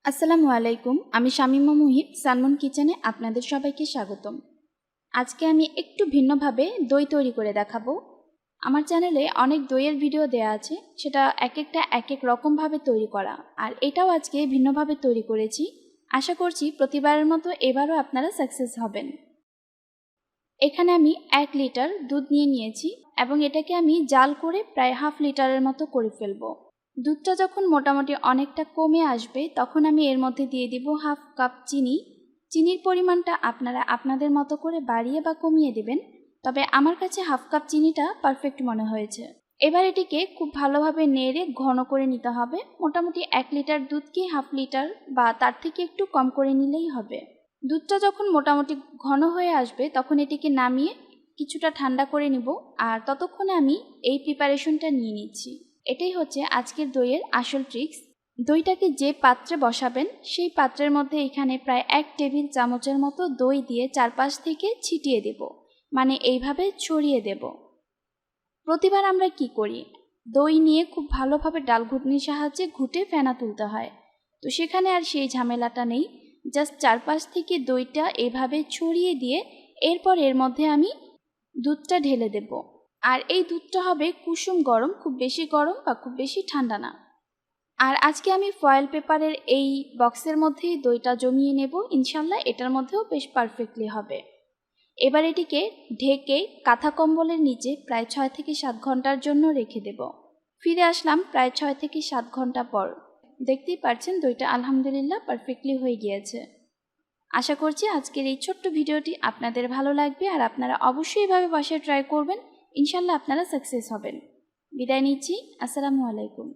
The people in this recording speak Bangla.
আসসালামু আলাইকুম। আমি শামিমা মুহিব সালমন কিচেনে আপনাদের সবাইকে স্বাগতম। আজকে আমি একটু ভিন্নভাবে দই তৈরি করে দেখাবো। আমার চ্যানেলে অনেক দইয়ের ভিডিও দেয়া আছে, সেটা এক একটা এক এক রকমভাবে তৈরি করা, আর এটাও আজকে ভিন্নভাবে তৈরি করেছি। আশা করছি প্রতিবারের মতো এবারও আপনারা সাকসেস হবেন। এখানে আমি 1 লিটার দুধ নিয়েছি এবং এটাকে আমি জাল করে প্রায় হাফ লিটারের মতো করে ফেলবো। দুধটা যখন মোটামুটি অনেকটা কমে আসবে তখন আমি এর মধ্যে দিয়ে দিব হাফ কাপ চিনি। চিনির পরিমাণটা আপনারা আপনাদের মতো করে বাড়িয়ে বা কমিয়ে দেবেন, তবে আমার কাছে হাফ কাপ চিনিটা পারফেক্ট মনে হয়েছে। এবার এটিকে খুব ভালোভাবে নেড়ে ঘন করে নিতে হবে। মোটামুটি 1 লিটার দুধকে হাফ লিটার বা তার থেকে একটু কম করে নিলেই হবে। দুধটা যখন মোটামুটি ঘন হয়ে আসবে তখন এটিকে নামিয়ে কিছুটা ঠান্ডা করে নিব, আর ততক্ষণে আমি এই প্রিপারেশনটা নিয়ে নিচ্ছি। এটাই হচ্ছে আজকের দইয়ের আসল ট্রিক্স। দইটাকে যে পাত্রে বসাবেন সেই পাত্রের মধ্যে এখানে প্রায় 1 টেবিল চামচের মতো দই দিয়ে চারপাশ থেকে ছিটিয়ে দেব, মানে এইভাবে ছড়িয়ে দেব। প্রতিবার আমরা কি করি, দই নিয়ে খুব ভালোভাবে ডাল ঘুটনির সাহায্যে ঘুটে ফেনা তুলতে হয়, তো সেখানে আর সেই ঝামেলাটা নেই। জাস্ট চারপাশ থেকে দইটা এভাবে ছড়িয়ে দিয়ে এরপর এর মধ্যে আমি দুধটা ঢেলে দেব। আর এই দুধটা হবে কুসুম গরম, খুব বেশি গরম বা খুব বেশি ঠান্ডা না। আর আজকে আমি ফয়েল পেপারের এই বক্সের মধ্যেই দইটা জমিয়ে নেব, ইনশাল্লাহ এটার মধ্যেও বেশ পারফেক্টলি হবে। এবার এটিকে ঢেকে কাঁথা কম্বলের নিচে প্রায় 6 থেকে 7 ঘন্টার জন্য রেখে দেব। ফিরে আসলাম প্রায় 6 থেকে 7 ঘন্টা পর। দেখতেই পাচ্ছেন দইটা আলহামদুলিল্লাহ পারফেক্টলি হয়ে গিয়েছে। আশা করছি আজকের এই ছোট্ট ভিডিওটি আপনাদের ভালো লাগবে, আর আপনারা অবশ্যই এভাবে বাসায় ট্রাই করবেন। ইনশাল্লাহ আপনারা সাকসেস হবেন। বিদায় নিচ্ছি। আসসালামু আলাইকুম।